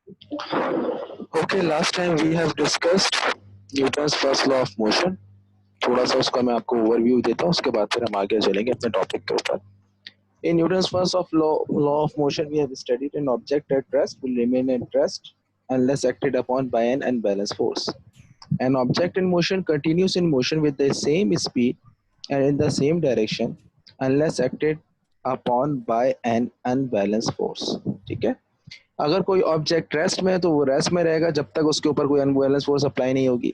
Okay, last time we have discussed Newton's first law of motion. थोड़ा सा उसका मैं आपको ओवरव्यू देता हूँ, उसके बाद फिर हम आगे चलेंगे अपने टॉपिक के ऊपर. In Newton's first of law of motion, we have studied an object at rest will remain at rest unless acted upon by an unbalanced force. An object in motion continues in motion with the same speed and in the same direction unless acted upon by an unbalanced force. ठीक है. अगर कोई object rest में है तो वो rest में रहेगा जब तक उसके ऊपर कोई अनबैलेंस फोर्स अप्लाई नहीं होगी.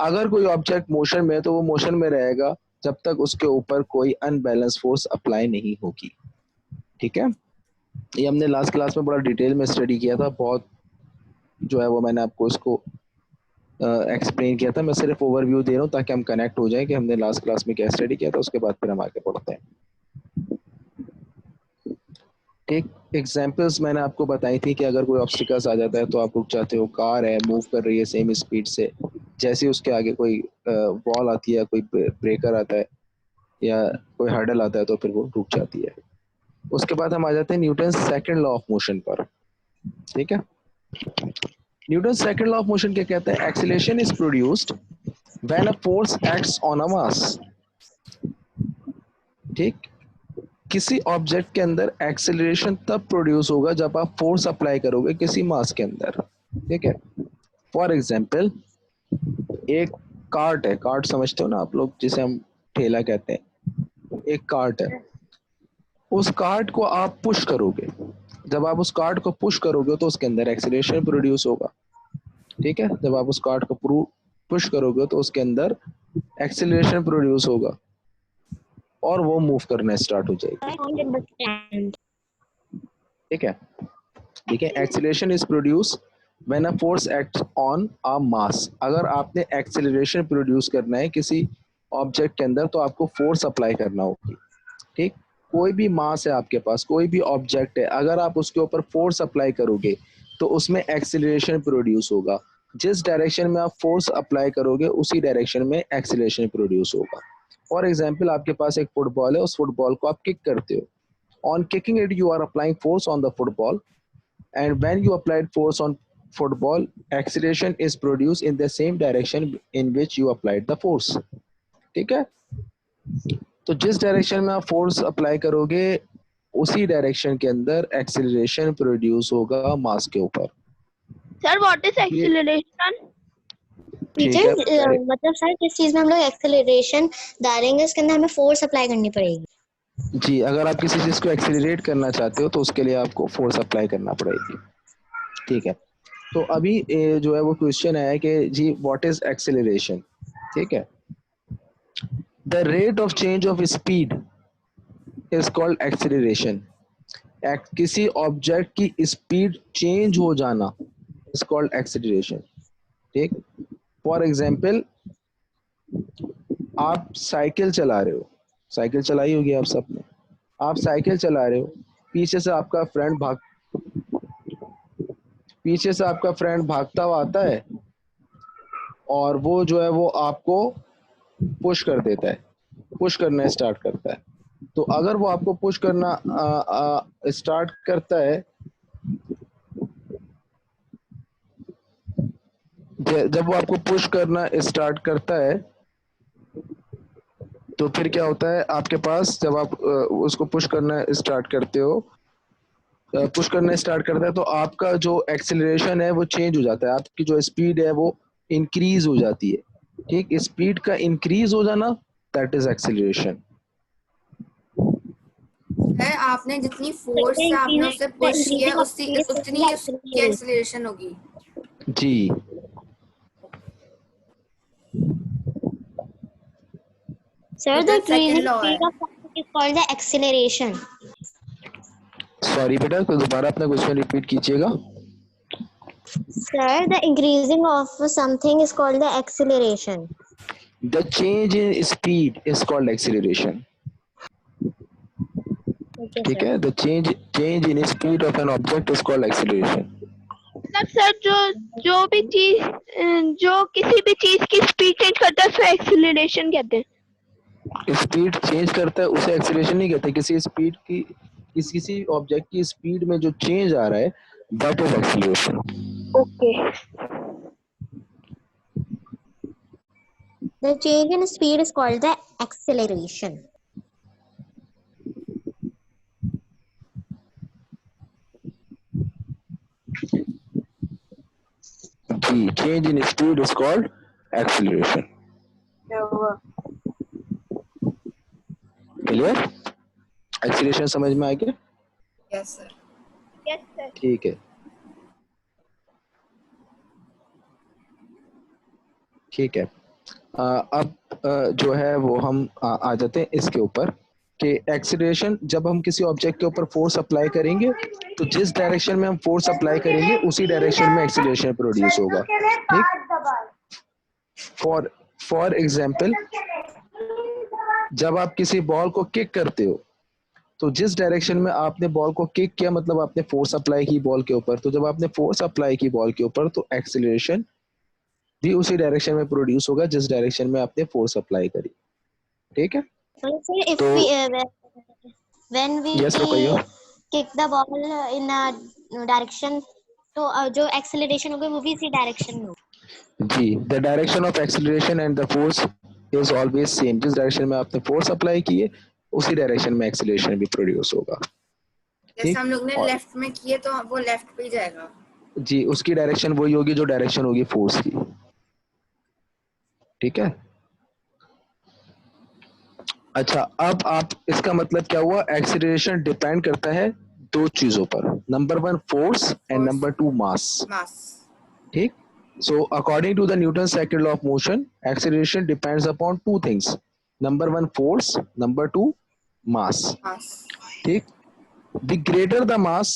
अगर कोई ऑब्जेक्ट मोशन में है तो वो मोशन में रहेगा जब तक उसके ऊपर कोई अनबैलेंस फोर्स अप्लाई नहीं होगी. ठीक है. ये हमने लास्ट क्लास में बड़ा डिटेल में स्टडी किया था. बहुत जो है वो मैंने आपको इसको एक्सप्लेन किया था. मैं सिर्फ ओवरव्यू दे रहा हूँ ताकि हम कनेक्ट हो जाए कि हमने लास्ट क्लास में क्या स्टडी किया था. उसके बाद फिर हम आगे बढ़ते हैं. एक एग्जांपल्स मैंने आपको बताई थी कि अगर कोई ऑब्स्टिकल्स आ जाता है तो आप रुक जाते हो. कार है, मूव कर रही है सेम स्पीड से, जैसे उसके आगे कोई वॉल आती है, कोई ब्रेकर आता है या कोई हर्डल आता है तो फिर वो रुक जाती है. उसके बाद हम आ जाते हैं Newton second law of motion पर. ठीक है. Newton second law of motion क्या कहता है? Acceleration is produced when a force acts on a mass. ठीक. किसी ऑब्जेक्ट के अंदर एक्सेलरेशन तब प्रोड्यूस होगा जब आप फोर्स अप्लाई करोगे किसी मास के अंदर. ठीक है. फॉर एग्जांपल, एक कार्ट है. कार्ट समझते हो ना आप लोग, जिसे हम ठेला कहते हैं. एक कार्ट है. उस कार्ट को आप पुश करोगे. जब आप उस कार्ट को पुश करोगे तो उसके अंदर एक्सेलरेशन प्रोड्यूस होगा. ठीक है. जब आप उस कार्ट को पुश करोगे तो उसके अंदर एक्सेलरेशन प्रोड्यूस होगा और वो मूव करना स्टार्ट हो जाएगी. ठीक है. देखिए, acceleration is produce when a force acts on a mass. अगर आपने एक्सेलरेशन प्रोड्यूस करना है किसी ऑब्जेक्ट के अंदर तो आपको फोर्स अप्लाई करना होगी. ठीक. कोई भी मास है आपके पास, कोई भी ऑब्जेक्ट है, अगर आप उसके ऊपर फोर्स अप्लाई करोगे तो उसमें एक्सेलरेशन प्रोड्यूस होगा. जिस डायरेक्शन में आप फोर्स अप्लाई करोगे उसी डायरेक्शन में एक्सेलरेशन प्रोड्यूस होगा. फॉर एग्जाम्पल, आपके पास एक फुटबॉल है, उस फुटबॉल को आप किक करते हो. On kicking it you are applying force on the football, and when you applied force on football, acceleration is produced in the same direction in which you applied the force. ठीक है. तो जिस direction में आप force apply करोगे उसी direction के अंदर एक्सेलरेशन प्रोड्यूस होगा मास के ऊपर. Sir what is acceleration? मतलब सर किस चीज में हम लोग एक्सेलरेशन डालेंगे उसके अंदर हमें फोर्स अप्लाई करनी पड़ेगी. जी, अगर आप किसी चीज को एक्सेलरेट करना चाहते हो तो उसके लिए आपको फोर्स अप्लाई करना पड़ेगी. ठीक है. तो अभी जो है वो क्वेश्चन है कि जी व्हाट इज एक्सेलरेशन. ठीक है. The rate of change of speed is called acceleration. किसी ऑब्जेक्ट की स्पीड चेंज हो जाना इज कॉल्ड एक्सेलरेशन. ठीक. फॉर एग्जाम्पल, आप साइकिल चला रहे हो. साइकिल चलाई होगी आप सबने. आप साइकिल चला रहे हो, पीछे से आपका फ्रेंड भागता हुआ आता है और वो जो है वो आपको पुश कर देता है, पुश करना स्टार्ट करता है. तो अगर वो आपको पुश करना स्टार्ट करता है, जब वो आपको पुश करना स्टार्ट करता है तो फिर क्या होता है आपके पास, जब आप उसको पुश करना स्टार्ट करते हो, पुश करना स्टार्ट करता है तो आपका जो एक्सेलरेशन है वो चेंज हो जाता है. आपकी जो स्पीड है वो इंक्रीज हो जाती है. ठीक. स्पीड का इंक्रीज हो जाना दैट इज एक्सेलरेशन. है आपने जितनी फोर्स से आपने उसे पुश किया उतनी उसकी एक्सेलरेशन होगी. जी. Sir, the increasing speed of something is called the acceleration. Sorry बेटा, तो दोबारा अपना क्वेश्चन रिपीट कीजिएगा. Sir, the increasing of something is called the acceleration. The change in speed is called acceleration. Okay, ठीक है. The change in speed of an object is called acceleration. Sir जो भी चीज जो किसी भी चीज की स्पीड चेंज करता है उसे एक्सीलरेशन कहते हैं. स्पीड चेंज करता है उसे एक्सीलरेशन नहीं कहते. किसी ऑब्जेक्ट की स्पीड में जो चेंज आ रहा है that is acceleration. Okay. The change in speed is called the acceleration. जी, change in speed is called acceleration. Clear? Acceleration समझ में आ गया? Yes sir. Yes sir. ठीक है, ठीक है। अब जो है वो हम आ जाते हैं इसके ऊपर कि एक्सीलरेशन जब हम किसी ऑब्जेक्ट के ऊपर फोर्स अप्लाई करेंगे तो जिस डायरेक्शन में हम फोर्स अप्लाई करेंगे उसी डायरेक्शन में एक्सीलरेशन प्रोड्यूस होगा। ठीक, फॉर फॉर एग्जाम्पल जब आप किसी बॉल को किक करते हो तो जिस डायरेक्शन में आपने बॉल को किक किया मतलब आपने फोर्स अप्लाई की बॉल के ऊपर, तो जब आपने फोर्स अप्लाई की बॉल के ऊपर तो एक्सीलरेशन भी उसी डायरेक्शन में प्रोड्यूस होगा जिस डायरेक्शन में आपने फोर्स अप्लाई करी। ठीक है, So if तो we when we यस रुकइयो, kick the ball in a direction, तो जो acceleration होगी वो भी इसी डायरेक्शन में होगी। जी, the direction of acceleration and the force is always same. जिस डायरेक्शन में आपने फोर्स अप्लाई किए उसी डायरेक्शन में एक्सीलरेशन भी प्रोड्यूस होगा। जैसे हम लोग ने और लेफ्ट में किए तो वो लेफ्ट पे ही जाएगा। जी, उसकी डायरेक्शन वही होगी जो डायरेक्शन होगी फोर्स की। ठीक है, अच्छा अब आप इसका मतलब क्या हुआ, एक्सीलरेशन डिपेंड करता है दो चीजों पर, number one force and number two mass. Mass. ठीक, so according to the Newton's second law of motion, acceleration depends upon two things, number one force, number two mass. मास। ठीक, the greater the mass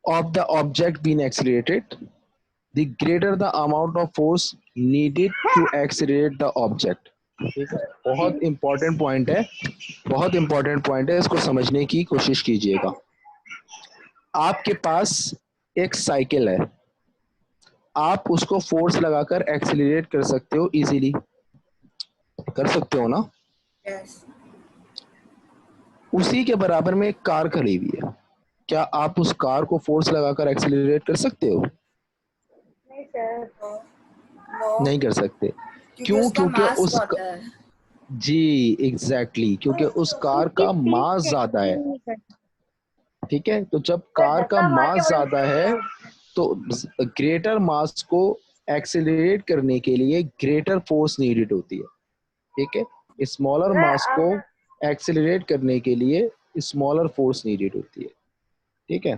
of the object being accelerated, the greater the amount of force needed to accelerate the object. ठीक है, बहुत important point है, बहुत important point है, इसको समझने की कोशिश कीजिएगा। आपके पास एक साइकिल है, आप उसको फोर्स लगाकर एक्सीलरेट कर सकते हो, इजीली कर सकते हो ना? यस। उसी के बराबर में एक कार खड़ी हुई है, क्या आप उस कार को फोर्स लगाकर एक्सीलरेट कर सकते हो? नहीं सर। नो, नहीं कर सकते। क्योंकि क्यों? उसका क्योंकि मास उस बहुत है। जी एग्जैक्टली, क्योंकि उस कार का मास ज्यादा है। ठीक है, तो जब कार का मास ज्यादा है तो ग्रेटर मास को एक्सीलरेट करने के लिए ग्रेटर फोर्स नीडेड होती है। ठीक है, स्मॉलर मास को एक्सीलरेट करने के लिए स्मॉलर फोर्स नीडेड होती है। ठीक है,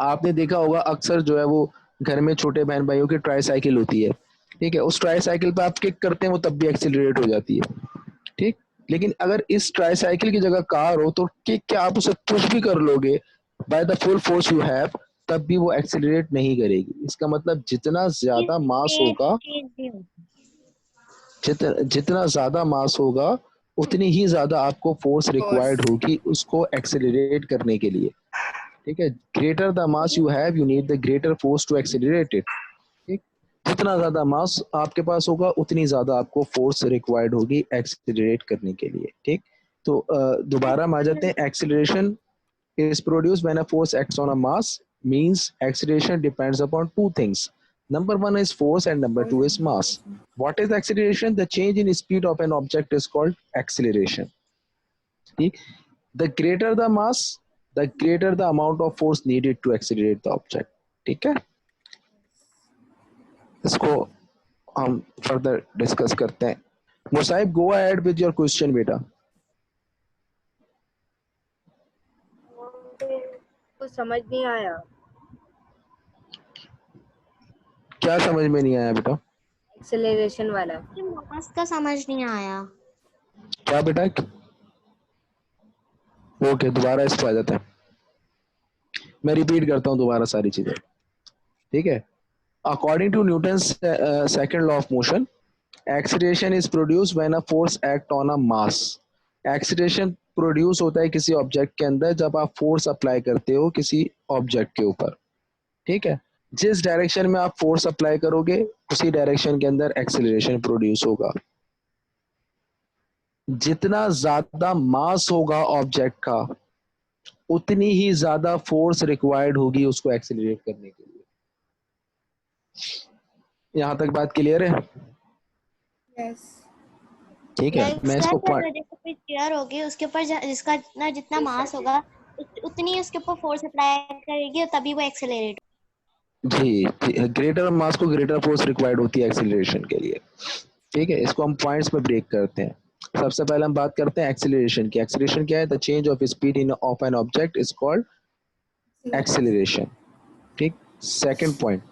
आपने देखा होगा अक्सर जो है वो घर में छोटे बहन भाइयों की ट्राईसाइकिल होती है। ठीक है, उस ट्राईसाइकिल पे आप किक करते हैं वो तब भी एक्सीलरेट हो जाती है। ठीक, लेकिन अगर इस ट्राईसाइकिल की जगह कार हो तो किक क्या आप उसे पुश भी कर लोगे by the full force you have, तब भी वो एक्सीलरेट नहीं करेगी। इसका मतलब जितना ज्यादा मास होगा, जितना ज्यादा मास होगा उतनी ही ज्यादा आपको फोर्स रिक्वायर्ड होगी उसको एक्सेलरेट करने के लिए। ठीक है, greater the mass you have you need the greater force to accelerate इट। ठीक, जितना ज्यादा मास आपके पास होगा उतनी ज्यादा आपको फोर्स रिक्वायर्ड होगी एक्सेलरेट करने के लिए। ठीक, तो दोबारा हम आ जाते हैं, acceleration is produced when a force acts on a mass, means acceleration depends upon two things, number one is force and number two is mass. What is acceleration? The change in speed of an object is called acceleration. ठीक, the greater the mass, the greater the amount of force needed to accelerate the object. ठीक है, इसको हम further discuss करते हैं। Musaib, go ahead with your question बेटा। कुछ समझ नहीं आया। क्या समझ में नहीं आया बेटा? एक्सेलरेशन वाला। मास का समझ नहीं आया। क्या बेटा? ओके, दोबारा इस पर आ जाते हैं, मैं रिपीट करता हूँ दोबारा सारी चीजें। ठीक है, according to Newton's second law of motion, acceleration is produce when a force act on a mass. Acceleration produce होता है किसी ऑब्जेक्ट के अंदर जब आप फोर्स अप्लाई करते हो किसी ऑब्जेक्ट के ऊपर। ठीक है, जिस डायरेक्शन में आप फोर्स अप्लाई करोगे उसी डायरेक्शन के अंदर एक्सीलरेशन प्रोड्यूस होगा। जितना ज्यादा मास होगा ऑब्जेक्ट का उतनी ही ज्यादा फोर्स रिक्वायर्ड होगी उसको एक्सीलरेट करने के लिए। यहाँ तक बात क्लियर है? यस। ठीक है, यस मैं सर, इसको जैसे कोई चेयर होगी उसके ऊपर जिसका जितना मास होगा उतनी उसके ऊपर फोर्स अप्लाई करेगी और तभी वो एक्सेलरेट। जी, ग्रेटर मास को ग्रेटर फोर्स रिक्वायर्ड होती है एक्सीलरेशन के लिए। ठीक है, इसको हम पॉइंट्स में ब्रेक करते हैं। सबसे पहले हम बात करते हैं एक्सीलरेशन की। एक्सीलरेशन क्या है? The change of speed in of an object is called acceleration. ठीक। Second point,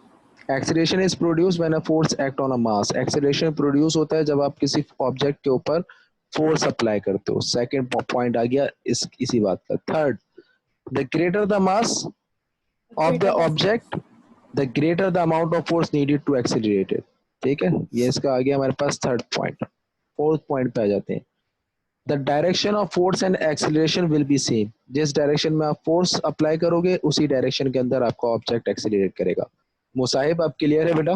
acceleration is produce when a force act on a mass. Acceleration produce होता है जब आप किसी ऑब्जेक्ट के ऊपर फोर्स अप्लाई करते हो। सेकंड पॉइंट आ गया इसी बात का। Third, the greater the mass of the object, the greater the amount of force needed to accelerate it. ठीक है, ये इसका आ गया हमारे पास थर्ड पॉइंट। फोर्थ पॉइंट पे आ जाते हैं। The direction of force and acceleration will be same. जिस डायरेक्शन में आप फोर्स अप्लाई करोगे उसी डायरेक्शन के अंदर आपका ऑब्जेक्ट एक्सीलरेट करेगा। मुसाहिब, आप क्लियर है बेटा?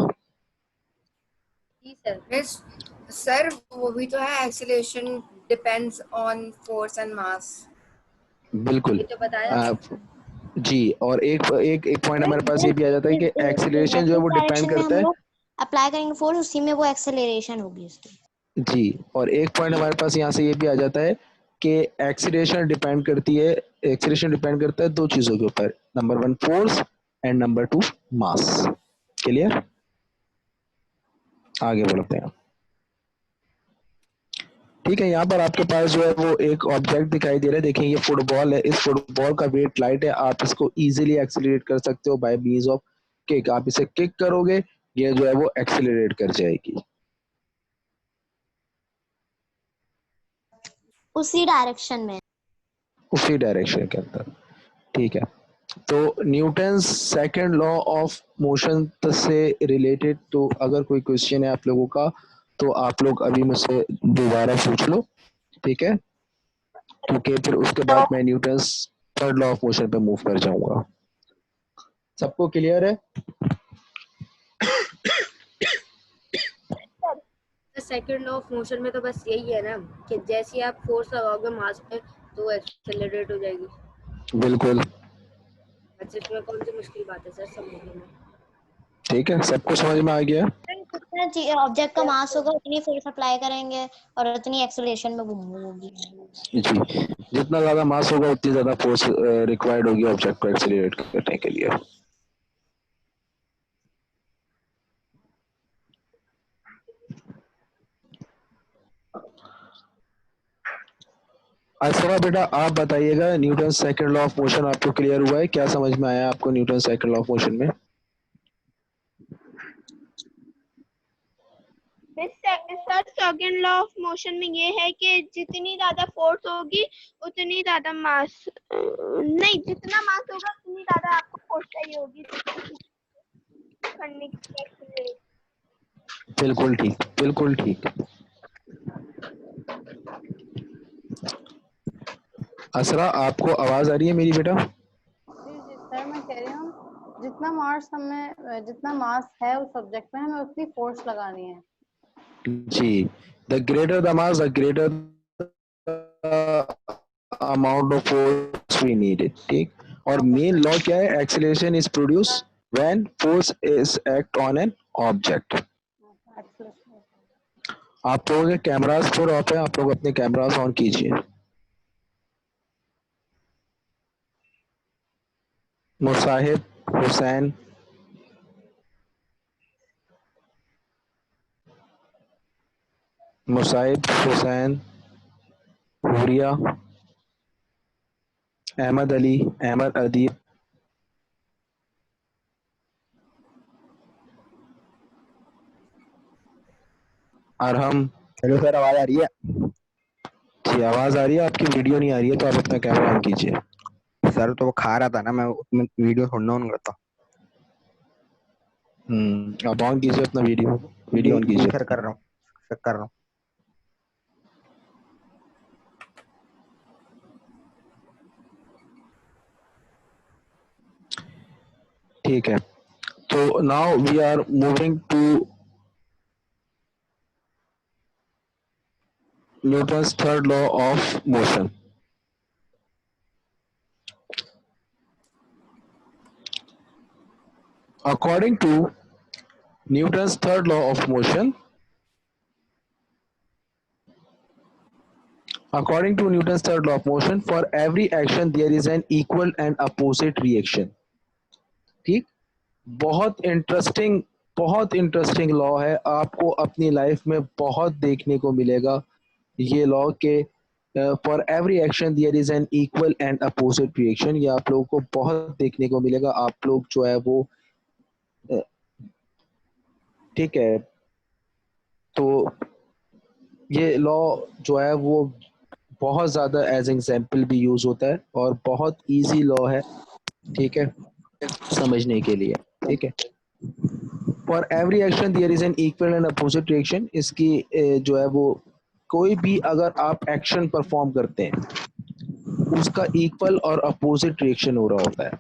जी सर। यस सर, वो भी तो है, acceleration depends on force and mass. बिल्कुल। ये तो बताया। जी, और एक एक एक पॉइंट हमारे पास ये भी आ जाता है कि एक्सीलरेशन जो है वो डिपेंड डायरेक्शन में करता हम है। लोग अप्लाई करेंगे फोर्स, उसी में वो एक्सेलरेशन होगी उसकी। जी, और एक पॉइंट हमारे पास यहाँ से ये भी आ जाता है कि एक्सीलरेशन डिपेंड करती है, एक्सीलरेशन डिपेंड करता है दो चीजों के ऊपर। Number one force and number two mass. Clear? आगे बढ़ते हैं। ठीक है, यहाँ पर आपके पास जो है वो एक ऑब्जेक्ट दिखाई दे रहा है। देखिए ये फुटबॉल है। इस फुटबॉल का वेट लाइट है। आप इसको इजीली एक्सीलरेट कर सकते हो बाय मींस ऑफ किक। आप इसे किक करोगे, ये जो है वो एक्सीलरेट कर जाएगी उसी डायरेक्शन में। उसी डायरेक्शन के अंदर। ठीक है, तो Newton second law of motion से रिलेटेड तो अगर कोई क्वेश्चन है आप लोगों का तो आप लोग अभी मुझसे दोबारा पूछ लो। ठीक है, क्योंकि फिर उसके बाद मैं Newton third law of motion पे मूव कर जाऊंगा। सबको क्लियर है? सेकंड लॉ ऑफ मोशन में तो बस यही है ना कि जैसे ही आप फोर्स लगाओगे मास पे तो एक्सेलरेट हो जाएगी। बिल्कुल। बस इसमें कौन सी मुश्किल बात है सर समझने में। ठीक है, सबको समझ में आ गया? जितना ऑब्जेक्ट का मास होगा उतनी फोर्स अप्लाई करेंगे और उतनी एक्सेलरेशन में वो मूव होगी। जी, जितना ज्यादा मास होगा उतनी ज्यादा फोर्स रिक्वायर्ड होगी ऑब्जेक्ट को एक्सीलरेट करने के लिए। असरा बेटा, आप बताइएगा Newton second law of motion आपको क्लियर हुआ है? क्या समझ में आया आपको Newton second law of motion में? Sir second law of motion में ये है कि जितनी ज्यादा फोर्स होगी उतनी ज्यादा मास, नहीं, जितना मास होगा उतनी ज्यादा आपको फोर्स चाहिए होगी करने के लिए। बिल्कुल ठीक, बिल्कुल ठीक। असरा, आपको आवाज आ रही है मेरी बेटा? जी जी सर, मैं कह रही हूँ जितना मास है उस सब्जेक्ट में हमें उतनी फोर्स लगानी है। जी, the greater the mass the greater amount of force we needed. ठीक, और मेन लॉ क्या है? Acceleration is produce when force is act on an object. आप लोगों के कैमरास फिर ऑफ है, आप लोग अपने कैमरास ऑन कीजिए। मुसाहिब, हुसैन, मुसाहिब, हुसैन, हुरिया, अहमद अली, अहमद अदीब, अरहम। हेलो सर, आवाज आ रही है? जी, आवाज आ रही है आपकी, वीडियो नहीं आ रही है, तो आप अपना कैमरा ऑन कीजिए। सर तो वो खा रहा था ना, मैं उसमें वीडियो थोड़ा ऑन करता। आप ऑन कीजिए अपना वीडियो, वीडियो जी ऑन जी कीजिए। सर, कर रहा हूँ, सर कर रहा हूँ। ठीक है, तो now we are moving to Newton's third law of motion. According to Newton's third law of motion. According to Newton's third law of motion, for every action there is an equal and opposite reaction. ठीक, बहुत interesting law है, आपको अपनी life में बहुत देखने को मिलेगा ये लॉ के for every action there is an equal and opposite reaction. ये आप लोगों को बहुत देखने को मिलेगा। आप लोग जो है वो ठीक है, तो ये लॉ जो है वो बहुत ज़्यादा एज एग्जाम्पल भी यूज होता है और बहुत इजी लॉ है, ठीक है, समझने के लिए। ठीक है, for every action there is an equal and opposite reaction. इसकी जो है वो कोई भी अगर आप एक्शन परफॉर्म करते हैं उसका इक्वल और अपोजिट रिएक्शन हो रहा होता है।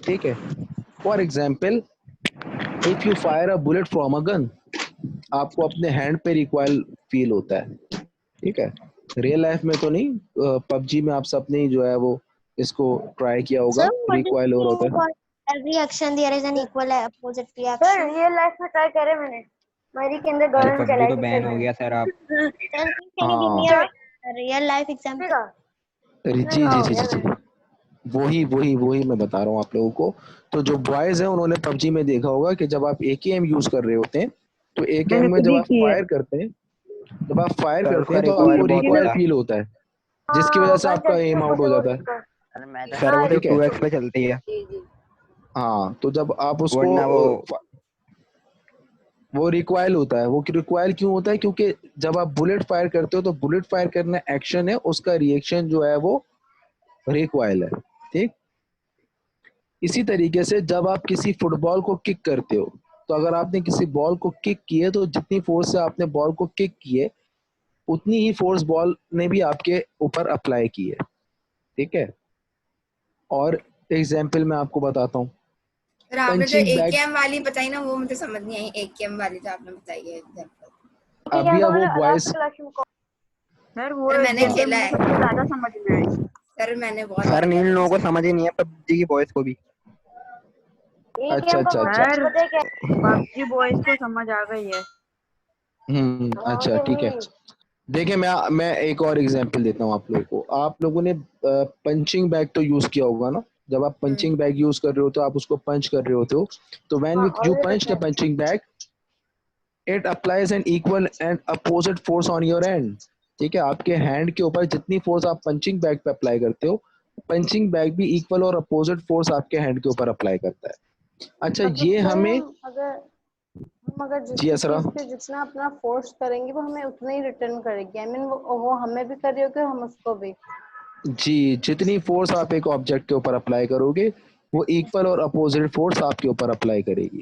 ठीक है, for example if you fire a bullet from a gun, आपको अपने हैंड पे रिकॉइल फील होता है। ठीक है, रियल लाइफ में तो नहीं, पबजी में आप सबने ही जो है वो इसको ट्राई किया होगा, रिकॉइल हो रहा होता है। Every action there is an equal opposite sir reaction. Real life में ट्राई करे मैंने, मेरी के अंदर अरे गन पबजी चलाई तो थी बैन सर हो गया सर। आप Sir, can you give me a real life example? जी जी जी जी, वही मैं बता रहा हूँ आप लोगों को। तो जो बॉयज हैं उन्होंने पबजी में देखा होगा कि जब आप AKM यूज कर रहे होते हैं तो AKM में जब आप फायर करते हैं, जब आप फायर सर करते उसका हैं तो रिकॉइल आपको बहुत रिकॉइल होता है फील होता है, जिसकी वजह से आपका एम आउट हो जाता है। सर। वो सिर्फ ठीक है, 2x पे चलती है, जी जी हाँ, तो जब आप उसको वरना वो रिक्वायल होता है। वो रिक्वायल क्यों होता है? क्योंकि जब आप बुलेट फायर करते हो तो बुलेट फायर करना एक्शन है, उसका रिएक्शन जो है वो रिक्वायल है। ठीक, इसी तरीके से जब आप किसी फुटबॉल को किक करते हो तो अगर आपने किसी बॉल को किक की है तो जितनी फोर्स से आपने बॉल को किक की है उतनी ही फोर्स बॉल ने भी आपके ऊपर अप्लाई की है। ठीक है, और एग्जाम्पल मैं आपको बताता हूँ, सर आपने जो पंचिंग बैग। AKM वाली बताई ना वो मुझे समझ नहीं आई, AKM वाली जो आपने बताई है एग्जांपल। अभी अब वो बॉयज, सर वो सर मैंने एग्जाम्पल खेला मुझे है सबसे ज्यादा समझ में आई। सर, मैंने बहुत सर खेला इन है लोगों को सर। समझ ही नहीं है पबजी की बॉयज को भी। अच्छा अच्छा अच्छा, सर पबजी बॉयज को समझ आ गई है। अच्छा ठीक है। देखिए मैं एक और एग्जांपल देता हूँ आप लोगों को। आप लोगों ने पंचिंग बैग तो यूज किया होगा ना, जब आप पंचिंग बैग यूज कर रहे हो तो आप उसको पंच कर रहे होते हो, तो when you punch the punching bag it applies an equal and opposite force on your hand. ठीक है, आपके हैंड के ऊपर जितनी फोर्स आप पंचिंग बैग पे अप्लाई करते हो, पंचिंग बैग भी इक्वल और अपोजिट फोर्स आपके हैंड के ऊपर अप्लाई करता है। अच्छा, ये हमें हम अगर जिस जी असरा, चीज पे जितना अपना फोर्स करेंगे वो हमें उतना ही रिटर्न करेगी। आई मीन वो हमें भी कर रही होगी और हम उसको भी। जी, जितनी फोर्स आप एक ऑब्जेक्ट के ऊपर अप्लाई करोगे वो इक्वल और अपोजिट फोर्स आपके ऊपर अप्लाई करेगी।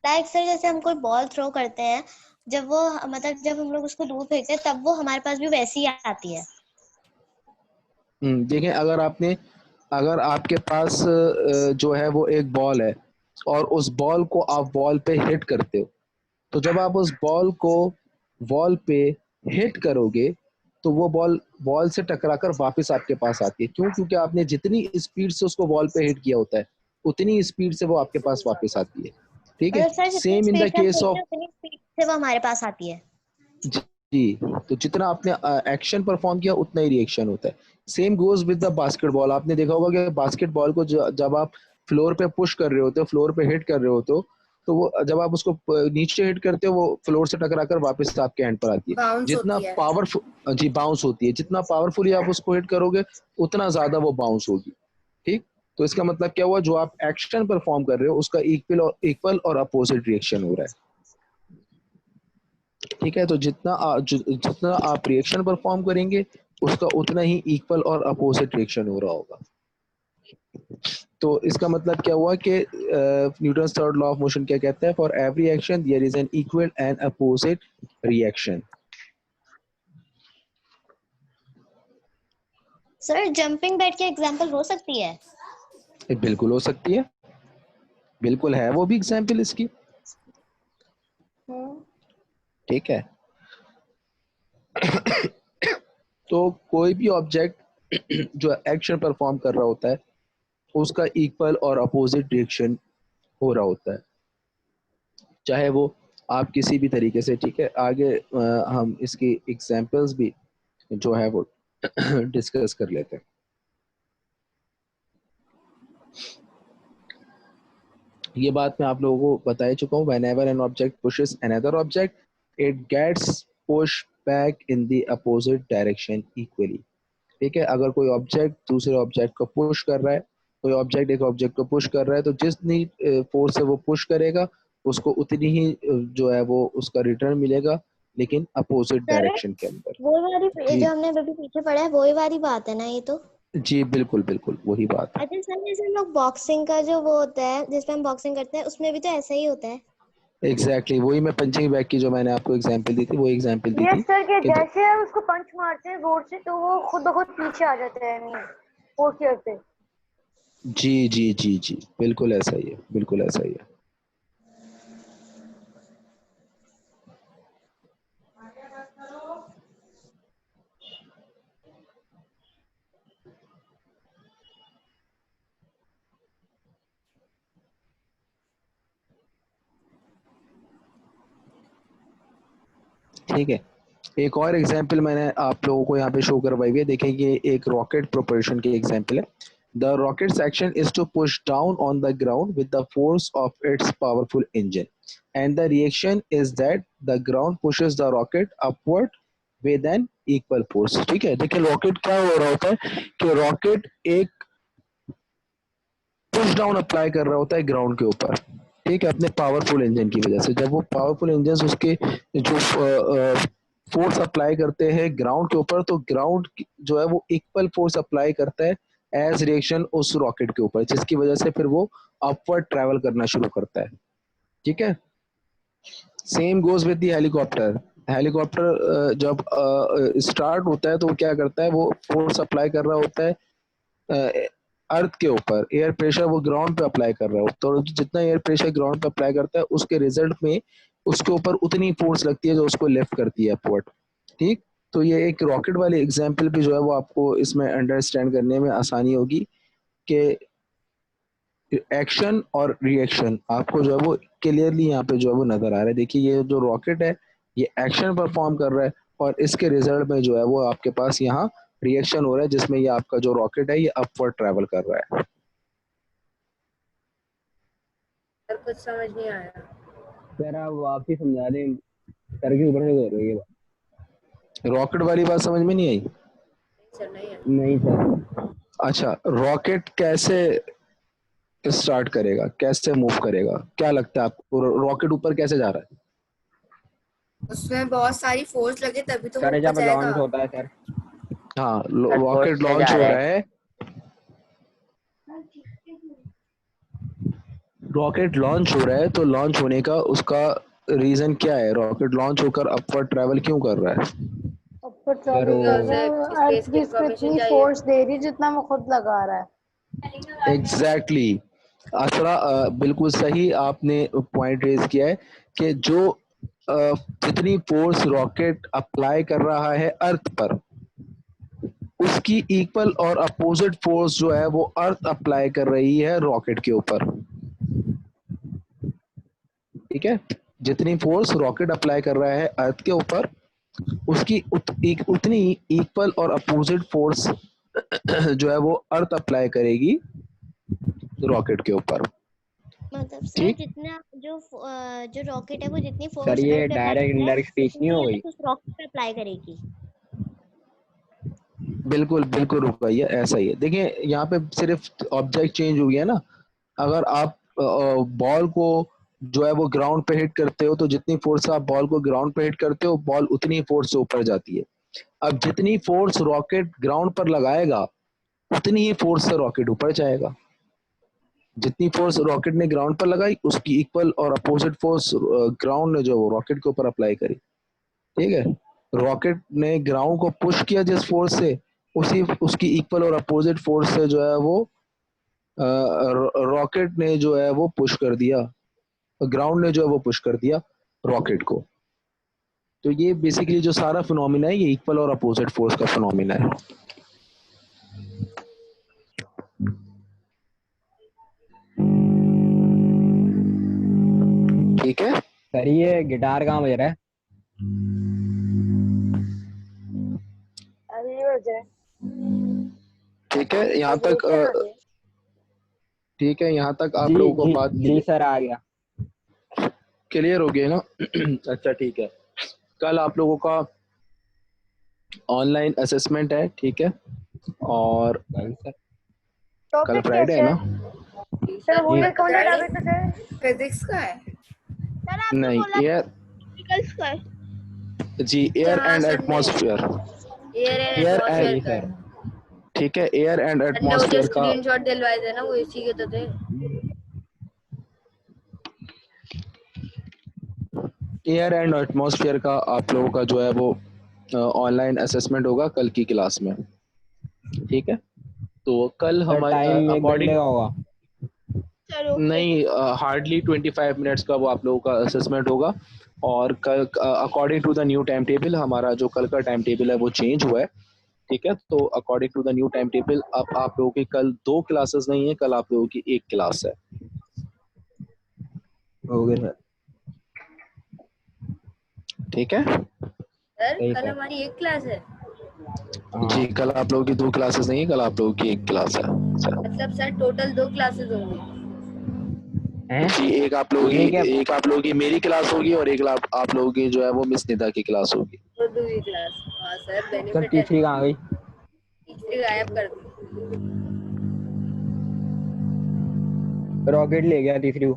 लाइक सर जैसे हम कोई बॉल थ्रो करते हैं, जब वो मतलब जब हम लोग उसको दूर फेंकते हैं तब वो हमारे पास भी वैसी ही आती है। देखें, अगर आपके पास जो है वो एक बॉल है और उस बॉल को आप वॉल पे हिट करते हो, तो जब आप उस बॉल को वॉल पे हिट करोगे तो वो बॉल से टकराकर वापस आपके पास आती है। क्यों? क्योंकि आपने जितनी स्पीड से उसको वॉल पे हिट किया होता है उतनी स्पीड से वो आपके पास वापस आती है। ठीक है, मतलब सर जितनी सेम इन द स्पीड से हम केस फेंकते ऑफ, हैं उतनी स्पीड से वो हमारे पास आती है। जी, तो जितना आपने एक्शन परफॉर्म किया उतना ही रिएक्शन होता है। Same goes with the basketball. आपने देखा होगा कि बास्केटबॉल को जब आप फ्लोर पे पुश कर रहे होते हो, फ्लोर पे हिट कर रहे होते हो, तो वो जब आप उसको नीचे हिट करते हो वो फ्लोर से टकराकर वापस आपके हैंड पर आती है। बाउंस जितना होती है। पावरफुल, जी, बाउंस होती है, जितना पावरफुली आप उसको हिट करोगे उतना ज्यादा वो बाउंस होगी। ठीक, तो इसका मतलब क्या हुआ, जो आप एक्शन परफॉर्म कर रहे हो उसका इक्वल और अपोजिट रिएक्शन हो रहा है। ठीक है, तो जितना आप रिएक्शन परफॉर्म करेंगे उसका उतना ही इक्वल और अपोजिट रिएक्शन हो रहा होगा। तो इसका मतलब क्या हुआ कि Newton's third law of motion क्या कहता है, for every action there is an equal and opposite reaction. Sir jumping bed की एग्जांपल हो सकती है? बिल्कुल हो सकती है, बिल्कुल है वो भी एग्जाम्पल इसकी। ठीक है, तो कोई भी ऑब्जेक्ट जो एक्शन परफॉर्म कर रहा होता है उसका इक्वल और अपोजिट रिएक्शन हो रहा होता है। चाहे वो आप किसी भी तरीके से, ठीक है। आगे हम इसकी एग्जांपल्स भी जो है वो डिस्कस कर लेते हैं। ये बात मैं आप लोगों को बता ही चुका हूँ। whenever an object pushes another object, it gets pushed back in the opposite direction equally। ठीक है, अगर कोई ऑब्जेक्ट दूसरे ऑब्जेक्ट को पुश कर रहा है, कोई ऑब्जेक्ट एक ऑब्जेक्ट को पुश कर रहा है, तो जितनी फोर्स से वो पुश करेगा उसको उतनी ही जो है वो उसका रिटर्न मिलेगा, लेकिन अपोजिट सर डायरेक्शन के अंदर। वो वाली जी जो हमने अभी पीछे पढ़ा है वही वाली बात है ना ये तो। जी बिल्कुल बिल्कुल वही बात है। अच्छा सर, जैसे हम लोग बॉक्सिंग का जो वो होता है जिसमें हम बॉक्सिंग करते हैं उसमें भी तो ऐसा ही होता है। एग्जैक्टली वही मैं पंचिंग बैग की जो मैंने आपको एग्जांपल दी थी, वो एग्जांपल दी थी यस सर, कि कि जैसे हम उसको पंच मारते हैं जोर से तो वो खुद ब खुद पीछे आ जाता है, नहीं फोर्स करते। जी जी जी जी बिल्कुल ऐसा ही है, बिल्कुल ऐसा ही है। ठीक है, एक और एग्जांपल मैंने आप लोगों को यहाँ पे शो करवाई हुई है। देखिए ये एक रॉकेट प्रोपल्शन की एग्जांपल है। The rocket section is to push down on the ground with the force of its powerful engine and the reaction is that the ground pushes the rocket upward with an equal force. ठीक है, देखिए rocket क्या हो रहा होता है कि rocket एक पुश डाउन अप्लाई कर रहा होता है ग्राउंड के ऊपर, ठीक है, अपने पावरफुल इंजन की वजह से। जब वो पावरफुल इंजन उसके जो फोर्स अप्लाई करते हैं ग्राउंड के ऊपर, तो ग्राउंड जो है वो इक्वल फोर्स अप्लाई करता है एज रिएक्शन उस रॉकेट के ऊपर, जिसकी वजह से फिर वो अपवर्ड ट्रैवल करना शुरू करता है। ठीक है, same goes with the helicopter. Helicopter जब स्टार्ट होता है तो वो क्या करता है, वो फोर्स अप्लाई कर रहा होता है अर्थ के ऊपर, एयर प्रेशर वो ग्राउंड पे अप्लाई कर रहा हो, तो जितना एयर प्रेशर ग्राउंड पे अप्लाई करता है उसके रिजल्ट में उसके ऊपर उतनी फोर्स लगती है जो उसको लिफ्ट करती है अपवर्ड। ठीक, तो ये एक रॉकेट वाली एग्जांपल भी जो है वो आपको इसमें अंडरस्टैंड करने में आसानी होगी कि एक्शन और रिएक्शन आपको जो है वो क्लियरली यहाँ पे जो है वो नजर आ रहा है। देखिए ये जो रॉकेट है ये एक्शन परफॉर्म कर रहा है और इसके रिजल्ट में जो है वो आपके पास यहाँ रिएक्शन हो रहा है, जिसमें ये आपका जो रॉकेट है ये अपवर्ड ट्रैवल कर रहा है। सर कुछ समझ नहीं आया। सर आप वापसी समझा दें, सर के ऊपर से कर रही है। रॉकेट वाली बात समझ में नहीं आई? सर नहीं है। नहीं सर। अच्छा, रॉकेट कैसे स्टार्ट करेगा, कैसे मूव करेगा, क्या लगता है आपको रॉकेट ऊपर कैसे जा रहा है? उसमें बहुत सारी फोर्स लगे तभी तो वो सर ऊपर जब जाएगा। लॉन्च होता है सर, हाँ, सर रॉकेट फोर्स से लॉन्च जा हो रहा रहा है। रॉकेट लॉन्च हो रहा है तो लॉन्च होने का उसका रीजन क्या है? रॉकेट लॉन्च होकर अपवर्ड ट्रैवल क्यों कर रहा है? ऊपर सर ट्रैवल कर वो रहा है, स्पेस अर्थ की भी इसको इंफॉर्मेशन इतनी चाहिए। फोर्स दे रही है जितना वो खुद लगा रहा है। एग्जैक्टली असरा बिल्कुल सही आपने पॉइंट रेज किया है कि जो जितनी फोर्स रॉकेट अप्लाई कर रहा है अर्थ पर, उसकी इक्वल और अपोजिट फोर्स जो है वो अर्थ अप्लाई कर रही है रॉकेट के ऊपर। ठीक है, जितनी फोर्स रॉकेट अप्लाई कर रहा है अर्थ के ऊपर उसकी उतनी इक्वल और अपोजिट फोर्स जो है वो अर्थ अप्लाई करेगी रॉकेट के ऊपर। मतलब सर ठीक, जितना जो रॉकेट है वो जितनी सर फोर्स ये अर्थ पे अप्लाई डायरेक्ट कर रहा है इनडायरेक्ट स्पीच नहीं उतनी हो गई। अर्थ उस रॉकेट पे अप्लाई करेगी। बिल्कुल बिल्कुल रुक भैया, ऐसा ही है। देखिए यहाँ पे सिर्फ ऑब्जेक्ट चेंज हो गया ना। अगर आप बॉल को जो है वो ग्राउंड पे हिट करते हो तो जितनी फोर्स आप बॉल को ग्राउंड पे हिट करते हो बॉल उतनी फोर्स से ऊपर जाती है। अब जितनी फोर्स रॉकेट ग्राउंड पर लगाएगा उतनी ही फोर्स से रॉकेट ऊपर जाएगा। जितनी फोर्स रॉकेट ने ग्राउंड पर लगाई उसकी इक्वल और अपोजिट फोर्स ग्राउंड ने जो वो रॉकेट के ऊपर अप्लाई करी। ठीक है, रॉकेट ने ग्राउंड को पुश किया जिस फोर्स से, उसी उसकी इक्वल और अपोजिट फोर्स से जो है वो रॉकेट ने जो है वो पुश कर दिया, ग्राउंड ने जो है वो पुश कर दिया रॉकेट को। तो ये बेसिकली जो सारा फिनोमिना है ये इक्वल और अपोजिट फोर्स का फिनोमिना है। ठीक है। सर ये गिटार कहाँ बज रहा है? अभी हो जाए ठीक है, यहाँ तक ठीक है, यहाँ तक आप जी लोगों को जी बात जी सर आ गया। क्लियर हो गई ना? अच्छा ठीक है, कल आप लोगों का ऑनलाइन असेसमेंट है, ठीक है, और कल सर कल टॉपिक फ्राइडे है कैसे ना? है सर? वो ये कौन सा टॉपिक है सर? फिजिक्स का है। सर आपने नहीं, बोला एयर, particles का है। जी एयर हाँ and sir, atmosphere, air and air जी एटमॉस्फेयर का सर। है। ठीक है, एयर एंड सर ने मुझे एटमॉस्फेयर का, स्क्रीनशॉट दिलवाए थे ना, वो इसी के तो थे। एयर एंड एटमॉस्फेयर का आप लोगों का जो है वो ऑनलाइन असेसमेंट होगा कल की क्लास में, ठीक है। तो कल सर हमारे टाइम 1 घंटे अकॉर्डिंग, का होगा। Sir okay. नहीं, हार्डली 25 मिनट्स का वो आप लोगों का असेसमेंट होगा। और कल according to the new time table, हमारा जो कल का टाइम टेबल है वो चेंज हुआ है, ठीक है। तो according to the new time table अब आप लोगों की कल 2 क्लासेस नहीं है, कल आप लोगों की 1 क्लास है, ओके सर। ठीक है सर सही कल सर। हमारी एक क्लास है। हाँ जी। कल आप लोगों की 2 क्लासेस नहीं है, कल आप लोगों की 1 क्लास है मतलब सर टोटल 2 क्लासेस होंगी। हैं? जी। एक आप लोगों ये क्या? की, एक आप लोगों की मेरी क्लास होगी और एक आप लोगों की जो है वो मिस निदा की क्लास होगी। तो दूसरी क्लास। हाँ सर, सर बेनिफिट है। तीसरी कहाँ गई? तीसरी गायब कर दी। रॉकेट ले गया तीसरी को।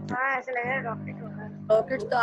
हाँ ऐसा लग रहा है रॉकेट होगा। रॉकेट तो